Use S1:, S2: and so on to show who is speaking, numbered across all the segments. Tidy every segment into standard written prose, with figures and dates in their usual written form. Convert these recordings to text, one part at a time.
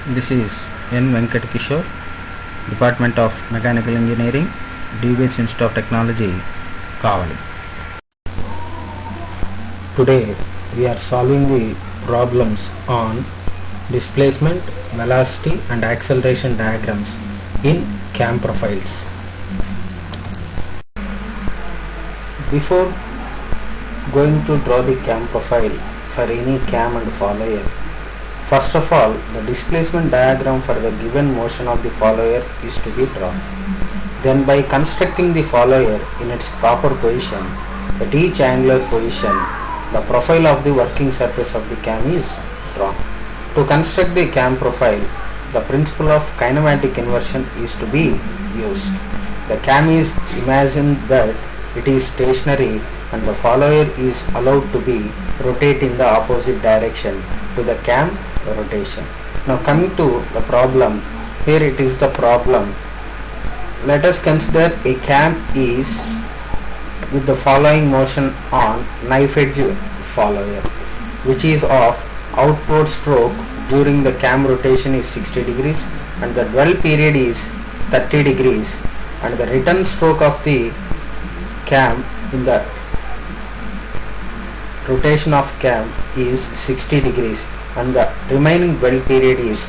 S1: This is N. Venkat Kishore, Department of Mechanical Engineering, DBH Institute of Technology, Kavali. Today we are solving the problems on displacement, velocity and acceleration diagrams in cam profiles. Before going to draw the cam profile for any cam and follower, first of all, the displacement diagram for the given motion of the follower is to be drawn. Then by constructing the follower in its proper position, at each angular position, the profile of the working surface of the cam is drawn. To construct the cam profile, the principle of kinematic inversion is to be used. The cam is imagined that it is stationary and the follower is allowed to be rotate in the opposite direction to the cam rotation. Now coming to the problem, here it is the problem. Let us consider a cam is with the following motion on knife edge follower, which is of outward stroke during the cam rotation is 60 degrees and the dwell period is 30 degrees and the return stroke of the cam in the rotation of cam is 60 degrees and the remaining dwell period is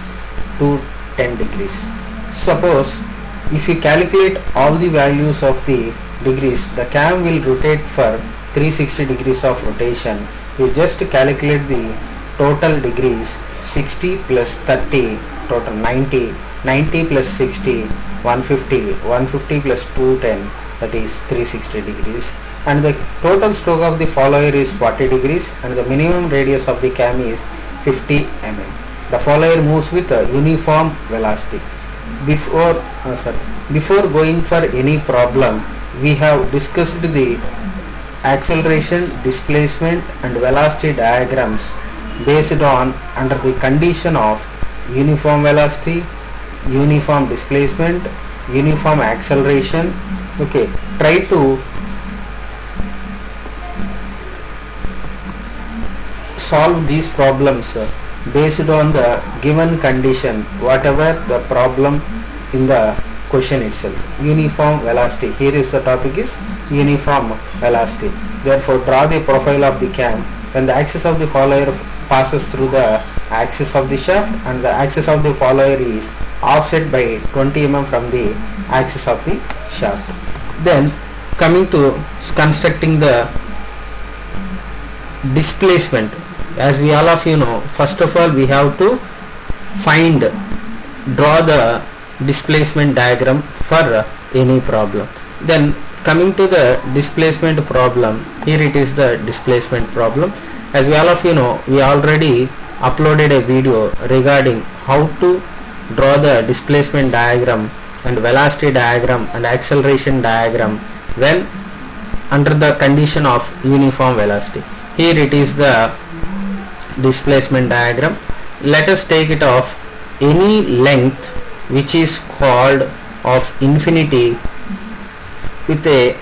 S1: 210 degrees. Suppose if you calculate all the values of the degrees, the cam will rotate for 360 degrees of rotation. You just calculate the total degrees, 60 plus 30, total 90, 90 plus 60, 150, 150 plus 210, that is 360 degrees, and the total stroke of the follower is 40 degrees and the minimum radius of the cam is 50 mm. The follower moves with a uniform velocity. Before going for any problem, we have discussed the acceleration, displacement and velocity diagrams based on under the condition of uniform velocity, uniform displacement, uniform acceleration. Okay, try to solve these problems based on the given condition, whatever the problem in the question itself. Uniform velocity, here is the topic is uniform velocity. Therefore draw the profile of the cam when the axis of the follower passes through the axis of the shaft and the axis of the follower is offset by 20 mm from the axis of the shaft. Then coming to constructing the displacement, as we all of you know, first of all we have to draw the displacement diagram for any problem. Then coming to the displacement problem, here it is the displacement problem. As we all of you know, we already uploaded a video regarding how to draw the displacement diagram and velocity diagram and acceleration diagram when under the condition of uniform velocity. Here it is the displacement diagram. Let us take it of any length which is called of infinity with a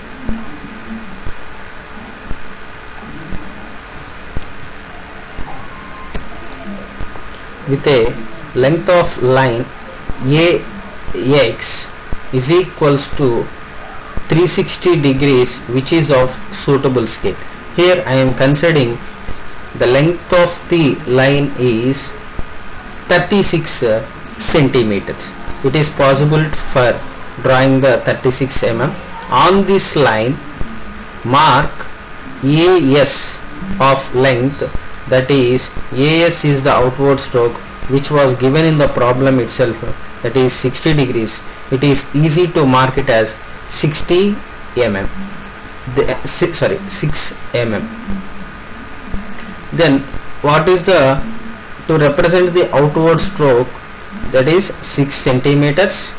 S1: length of line AX is equals to 360 degrees, which is of suitable scale. Here I am considering the length of the line is 36 centimeters. It is possible for drawing the 36 mm. On this line mark AS of length, that is AS is the outward stroke which was given in the problem itself, that is 60 degrees. It is easy to mark it as 60 mm. 6 mm. Then what is the to represent the outward stroke, that is 6 centimeters.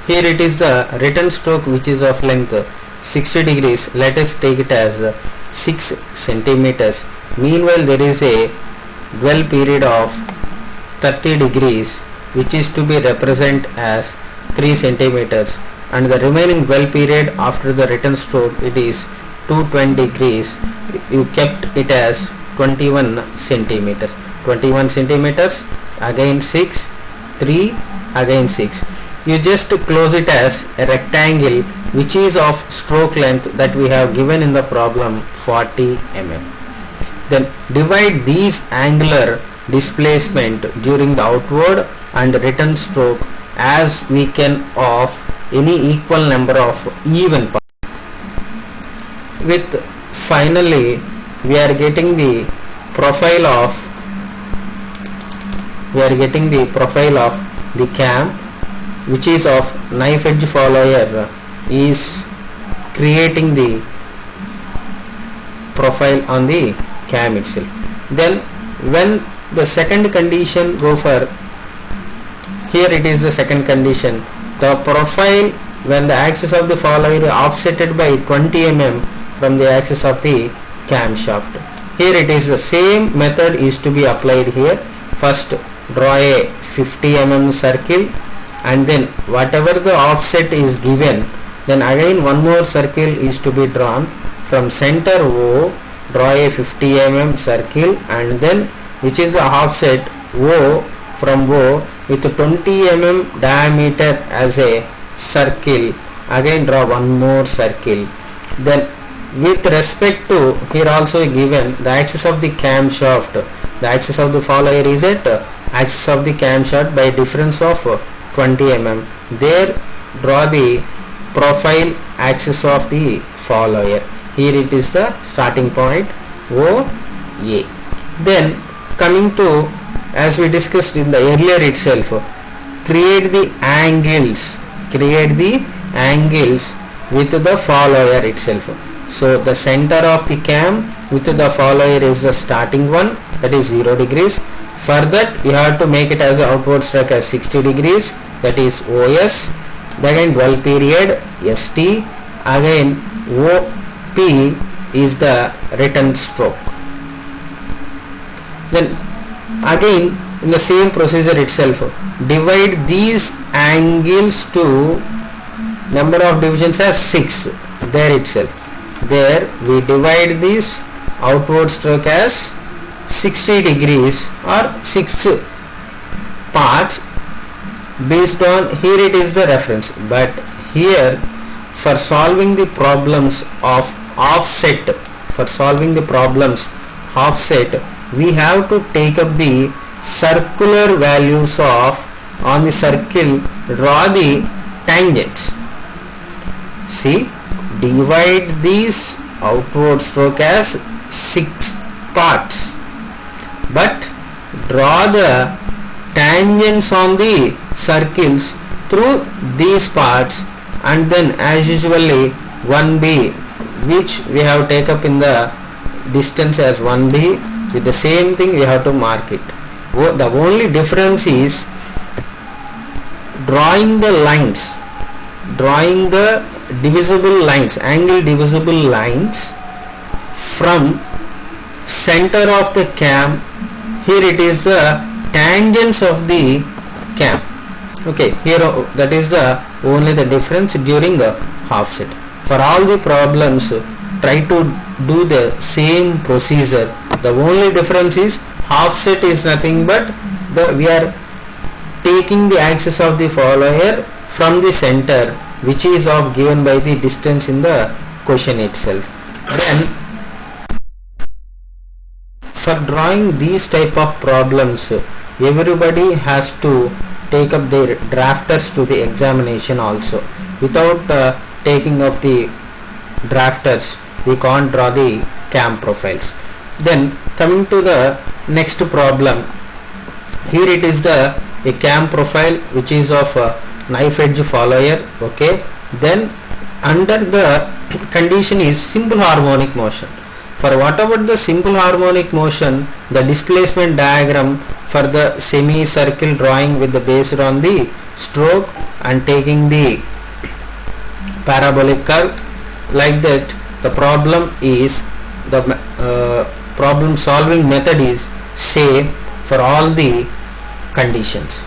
S1: Here it is the return stroke which is of length 60 degrees. Let us take it as 6 centimeters. Meanwhile there is a dwell period of 30 degrees which is to be represented as 3 centimeters and the remaining dwell period after the return stroke, it is 220 degrees. You kept it as 21 centimeters. again 6, 3, again 6. You just close it as a rectangle which is of stroke length that we have given in the problem 40 mm. Then divide these angular displacement during the outward and return stroke as we can of any equal number of even parts. With finally we are getting the profile of the cam, which is of knife edge follower, is creating the profile on the cam itself. Then when the second condition go for, here it is the second condition, the profile when the axis of the follower is offsetted by 20 mm from the axis of the camshaft. Here it is the same method is to be applied here. First draw a 50 mm circle, and then whatever the offset is given, then again one more circle is to be drawn from center O. Draw a 50 mm circle, and then which is the offset O from O with 20 mm diameter as a circle. Again draw one more circle. Then with respect to, here also given the axis of the camshaft, the axis of the follower is at axis of the camshaft by difference of 20 mm. There draw the profile axis of the follower. Here it is the starting point OA. Then coming to, as we discussed in the earlier itself, create the angles with the follower itself. So the center of the cam with the follower is the starting one, that is 0 degrees. For that you have to make it as an outward stroke as 60 degrees, that is OS. Again dwell period ST. Again OP is the return stroke. Then again in the same procedure itself, divide these angles to number of divisions as 6 there itself. There we divide this outward stroke as 60 degrees or 6 parts based on, here it is the reference, but here for solving the problems of offset, we have to take up the circular values of, on the circle draw the tangents. See, divide these outward stroke as 6 parts, but draw the tangents on the circles through these parts, and then as usually 1b, which we have take up in the distance as 1b, with the same thing we have to mark it. The only difference is drawing the lines, drawing the divisible lines, angle divisible lines from center of the cam. Here it is the tangents of the cam. Okay, here that is the only the difference during the offset. For all the problems try to do the same procedure. The only difference is offset is nothing but we are taking the axis of the follower from the center, which is of given by the distance in the question itself. Then for drawing these type of problems, everybody has to take up their drafters to the examination also. Without taking up the drafters, we can't draw the cam profiles. Then coming to the next problem, here it is a cam profile which is of knife edge follower. Okay, then under the condition is simple harmonic motion. For whatever the simple harmonic motion, the displacement diagram for the semicircle drawing with the based on the stroke and taking the parabolic curve, like that the problem is the problem solving method is same for all the conditions.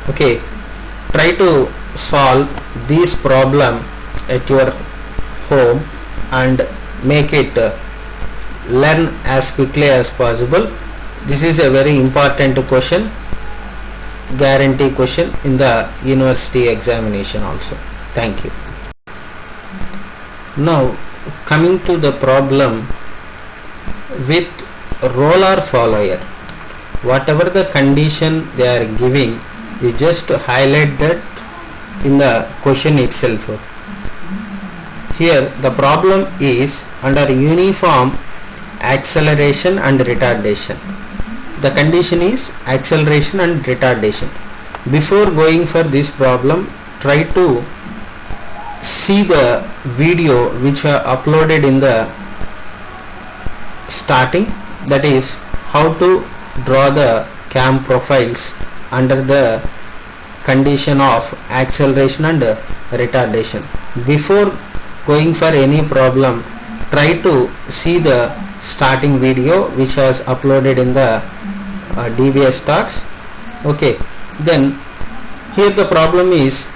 S1: Okay, try to solve this problem at your home and make it learn as quickly as possible. This is a very important question, guarantee question in the university examination also. Thank you. Now coming to the problem with roller follower. Whatever the condition they are giving, you just highlight that in the question itself. Here the problem is under uniform acceleration and retardation. The condition is acceleration and retardation. Before going for this problem, try to see the video which are uploaded in the starting, that is how to draw the cam profiles under the condition of acceleration and retardation. Before going for any problem, try to see the starting video which was uploaded in the DBS talks. Okay, then here the problem is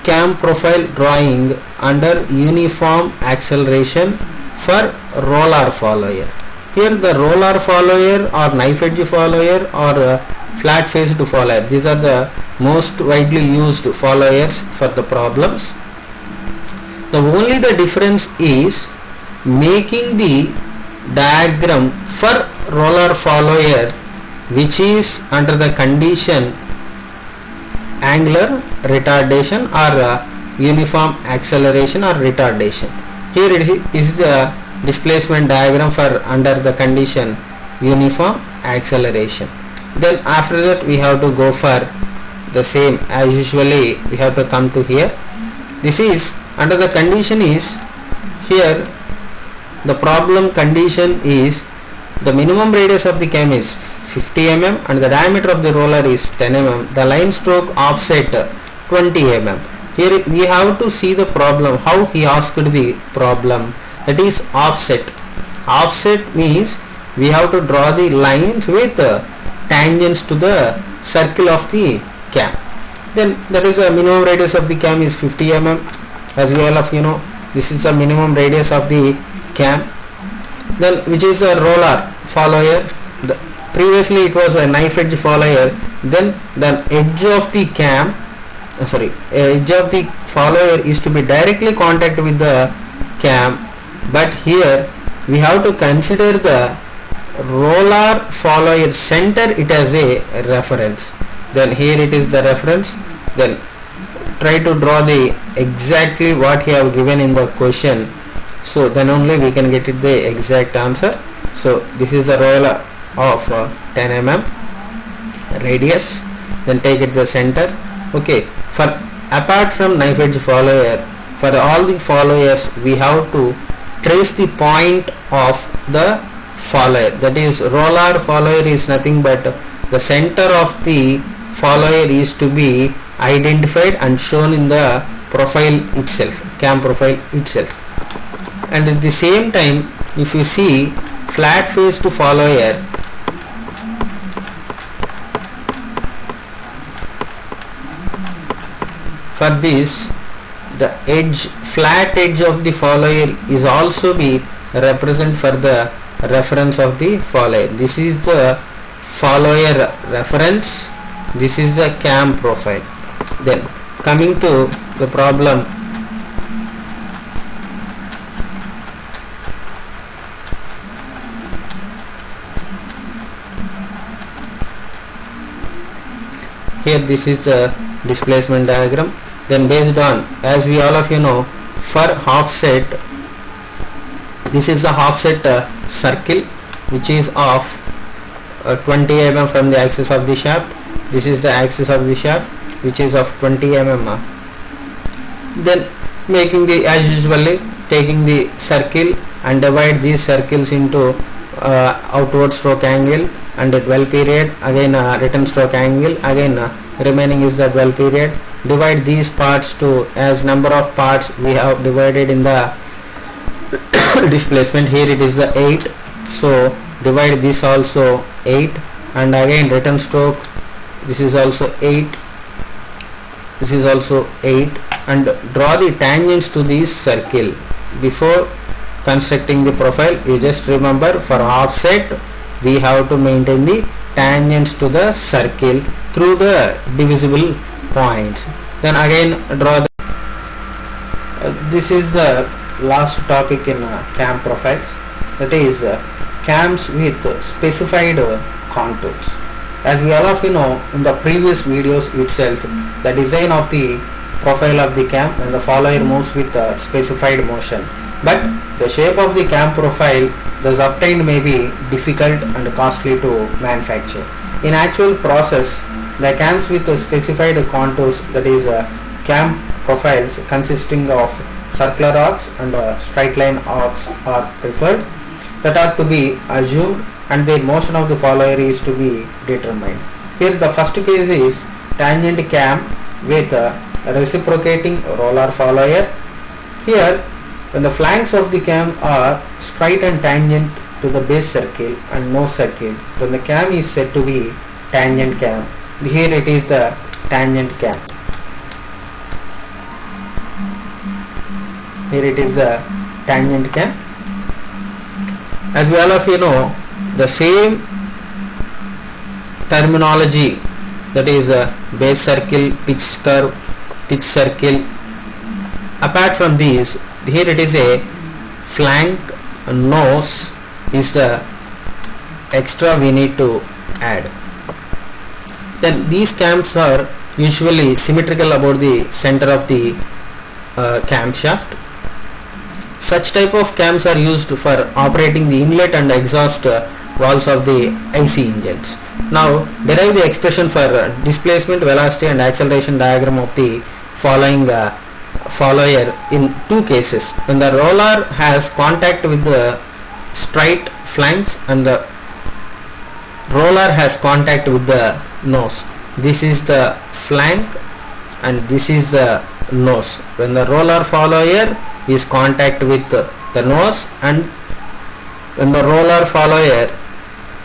S1: cam profile drawing under uniform acceleration for roller follower. Here the roller follower or knife edge follower or flat faced follower, these are the most widely used followers for the problems. The only the difference is making the diagram for roller follower which is under the condition angular retardation or uniform acceleration or retardation. Here it is the displacement diagram for under the condition uniform acceleration. Then after that we have to go for the same as usually, we have to come to here. This is under the condition is here the problem condition is the minimum radius of the cam is 50 mm and the diameter of the roller is 10 mm. The line stroke offset 20 mm. Here we have to see the problem, how he asked the problem, that is offset. Offset means we have to draw the lines with tangents to the circle of the cam. Then that is the minimum radius of the cam is 50 mm, as we all of you know. This is the minimum radius of the cam. Then which is a roller follower. Previously it was a knife edge follower. Then the edge of the cam, edge of the follower is to be directly contact with the cam, but here we have to consider the roller follower center it as a reference. Then here it is the reference. Then try to draw the exactly what he have given in the question, so then only we can get it the exact answer. So this is the roller of 10 mm radius, then take it the center. Okay, for apart from knife edge follower, for all the followers we have to trace the point of the follower, that is roller follower is nothing but the center of the follower is to be identified and shown in the profile itself, cam profile itself. And at the same time, if you see flat faced follower, for this the edge, flat edge of the follower is also be represent for the reference of the follower. This is the follower reference, this is the cam profile. Then coming to the problem, here this is the displacement diagram. Then based on, as we all of you know, for offset, this is the offset circle which is of 20 mm from the axis of the shaft. This is the axis of the shaft which is of 20 mm. Then making the, as usually, taking the circle and divide these circles into outward stroke angle and dwell period, again return stroke angle, again remaining is the dwell period. Divide these parts to as number of parts we have divided in the displacement. Here it is the 8, so divide this also 8, and again return stroke, this is also 8, this is also 8, and draw the tangents to this circle. Before constructing the profile, you just remember for offset we have to maintain the tangents to the circle through the divisible points. Then again draw the this is the last topic in cam profiles, that is cams with specified contours. As we all of you know, in the previous videos itself, the design of the profile of the cam and the follower moves with a specified motion, but the shape of the cam profile thus obtained may be difficult and costly to manufacture. In actual process, the cams with specified contours, that is cam profiles consisting of circular arcs and straight line arcs are preferred, that are to be assumed, and the motion of the follower is to be determined. Here the first case is tangent cam with reciprocating roller follower. Here when the flanks of the cam are straight and tangent to the base circle and nose circle, then the cam is said to be tangent cam. Here it is the tangent cam. Here it is the tangent cam. As we all of you know, the same terminology, that is base circle, pitch curve, pitch circle. Apart from these, here it is a flank nose is the extra we need to add. Then these cams are usually symmetrical about the center of the camshaft. Such type of cams are used for operating the inlet and exhaust valves of the IC engines. Now derive the expression for displacement, velocity and acceleration diagram of the following follower in two cases: when the roller has contact with the straight flanks and the roller has contact with the nose. This is the flank and this is the nose. When the roller follower is contact with the nose and when the roller follower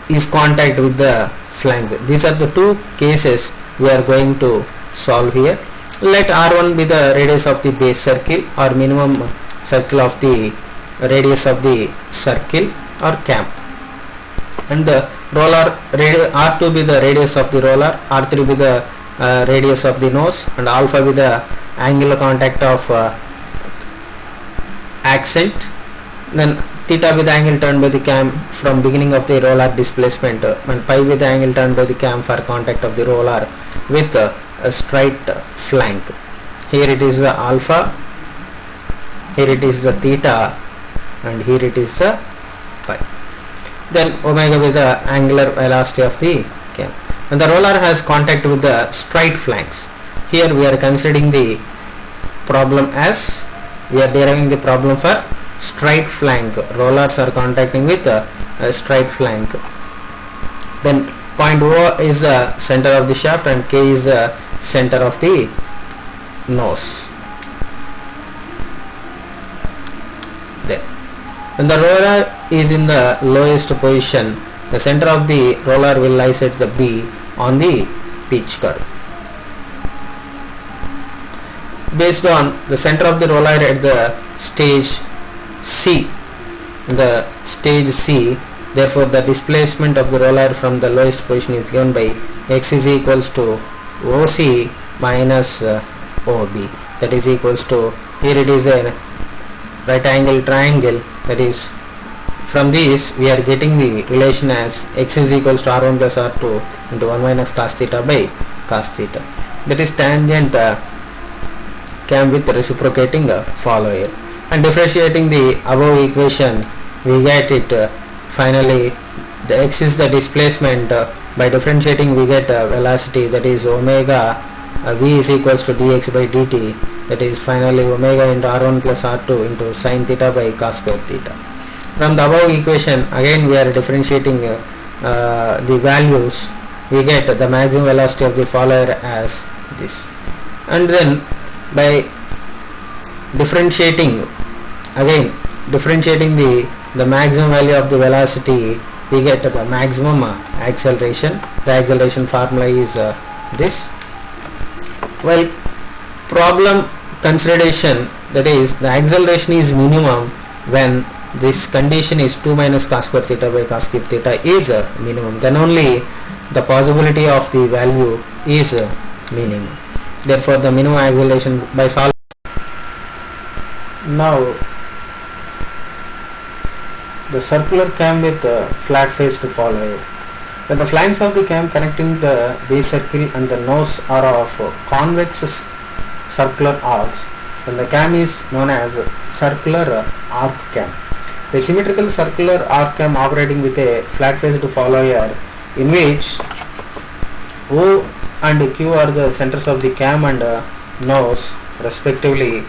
S1: is contact with the flank. These are the two cases we are going to solve here. Let R1 be the radius of the base circle or minimum circle of the radius of the circle or cam, and the roller R2 be the radius of the roller, R3 be the radius of the nose, and alpha be the angular contact of accent. Then theta be the angle turned by the cam from beginning of the roller displacement, and pi be the angle turned by the cam for contact of the roller with a straight flank. Here it is the alpha, here it is the theta, and here it is the pi. Then omega with the angular velocity of the cam. When the roller has contact with the straight flanks, here we are considering the problem as we are deriving the problem for straight flank. Rollers are contacting with a straight flank. Then point O is the center of the shaft and K is the center of the nose. There. When the roller is in the lowest position, the center of the roller will lies at the B on the pitch curve. Based on the center of the roller at the stage C, therefore the displacement of the roller from the lowest position is given by x is equals to OC minus OB, that is equals to, here it is a right angle triangle, that is from this we are getting the relation as x is equals to R1 plus R2 into 1 minus cos theta by cos theta. That is tangent cam with reciprocating follower. And differentiating the above equation, we get it finally the x is the displacement. By differentiating we get velocity, that is omega v is equals to dx by dt, that is finally omega into R1 plus R2 into sin theta by cos square theta. From the above equation again we are differentiating the values, we get the maximum velocity of the follower as this, and then by differentiating the maximum value of the velocity, we get the maximum acceleration. The acceleration formula is this. Well, problem consideration, that is the acceleration is minimum when this condition is 2 minus cos square theta by cos cube theta is minimum, then only the possibility of the value is minimum. Therefore the minimum acceleration by solving. Now the circular cam with flat faced follower. When the flanks of the cam connecting the base circle and the nose are of convex circular arcs, then the cam is known as circular arc cam. A symmetrical circular arc cam operating with a flat faced follower in which O and Q are the centers of the cam and nose respectively.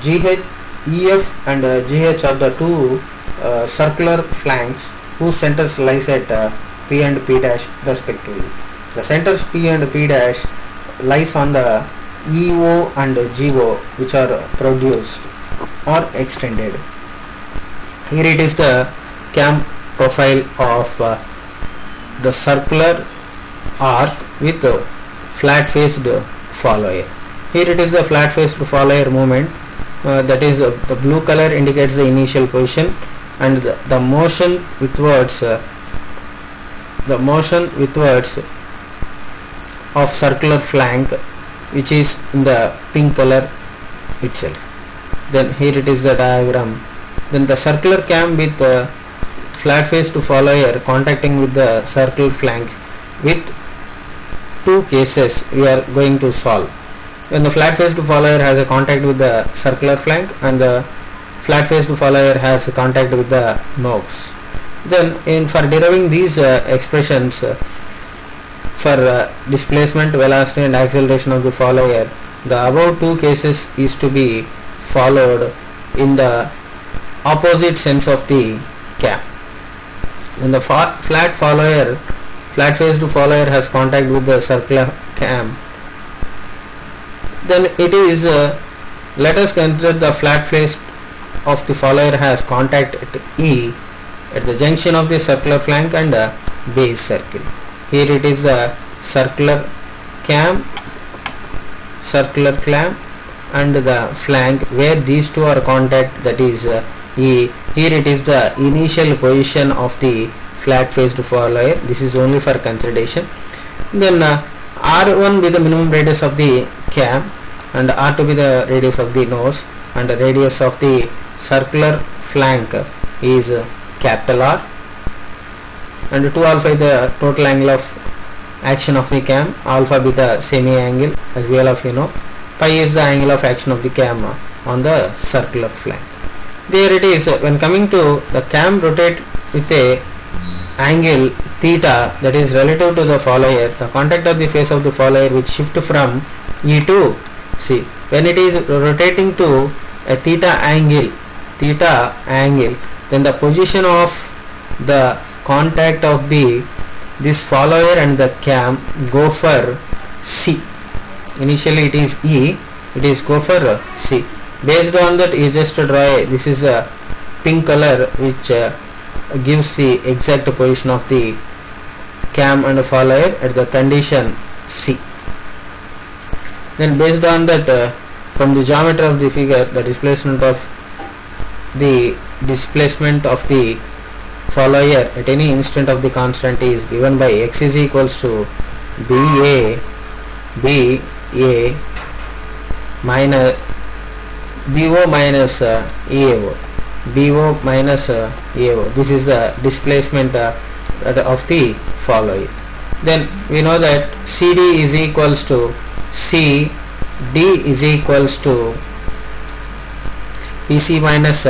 S1: GH, EF and GH are the two circular flanks whose centers lies at P and P dash respectively. The centers P and P dash lies on the EO and GO which are produced or extended. Here it is the cam profile of the circular arc with flat faced follower. Here it is the flat faced follower movement, that is the blue color indicates the initial position, and the motion withwards of circular flank which is in the pink color itself. Then here it is the diagram. Then the circular cam with flat faced follower contacting with the circular flank. With two cases we are going to solve. When the flat faced follower has a contact with the circular flank and the flat faced follower has a contact with the nose. Then for deriving these expressions for displacement, velocity and acceleration of the follower, the above two cases is to be followed in the opposite sense of the cam. When the flat faced follower has contact with the circular cam, then it is let us consider the flat faced of the follower has contact at E at the junction of the circular flank and base circle. Here it is the circular cam and the flank where these two are contact, that is E. Here it is the initial position of the flat faced follower. This is only for consideration. Then R1 be the minimum radius of the cam and R2 be the radius of the nose, and the radius of the circular flank is capital R, and 2 alpha is the total angle of action of the cam, alpha be the semi angle as well of pi is the angle of action of the cam on the circular flank. There it is, when coming to the cam rotate with a angle theta that is relative to the follower, the contact of the face of the follower which shift from E to C. When it is rotating to a theta angle, then the position of the contact of this follower and the cam go for C. Initially it is E, it is go for C. Based on that you just draw this is a pink color which gives the exact position of the cam and follower at the condition C. Then based on that from the geometry of the figure, the displacement of the follower at any instant of the constant is given by x is equals to BA minus BO minus EAO. BO minus EAO. This is the displacement of the follower. Then we know that CD is equals to CD is equals to PC minus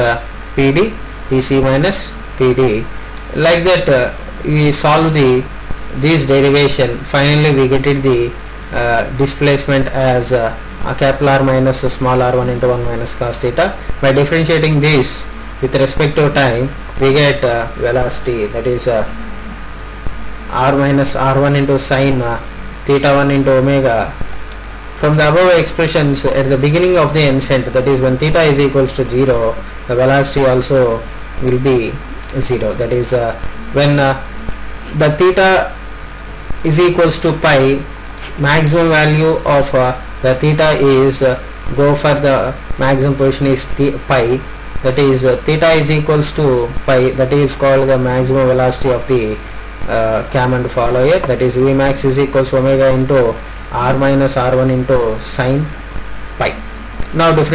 S1: PD, PC minus PD. Like that we solve this derivation. Finally we get it the displacement as capital R minus small r1 into 1 minus cos theta. By differentiating this with respect to time, we get velocity, that is r minus r1 into sine theta 1 into omega. From the above expressions at the beginning of the instant, that is when theta is equals to 0, the velocity also will be 0. That is when the theta is equals to pi, maximum value of the theta is go for the maximum position is pi, that is theta is equals to pi, that is called the maximum velocity of the cam and follower, that is Vmax is equals to omega into r minus r1 into sine pi. Now different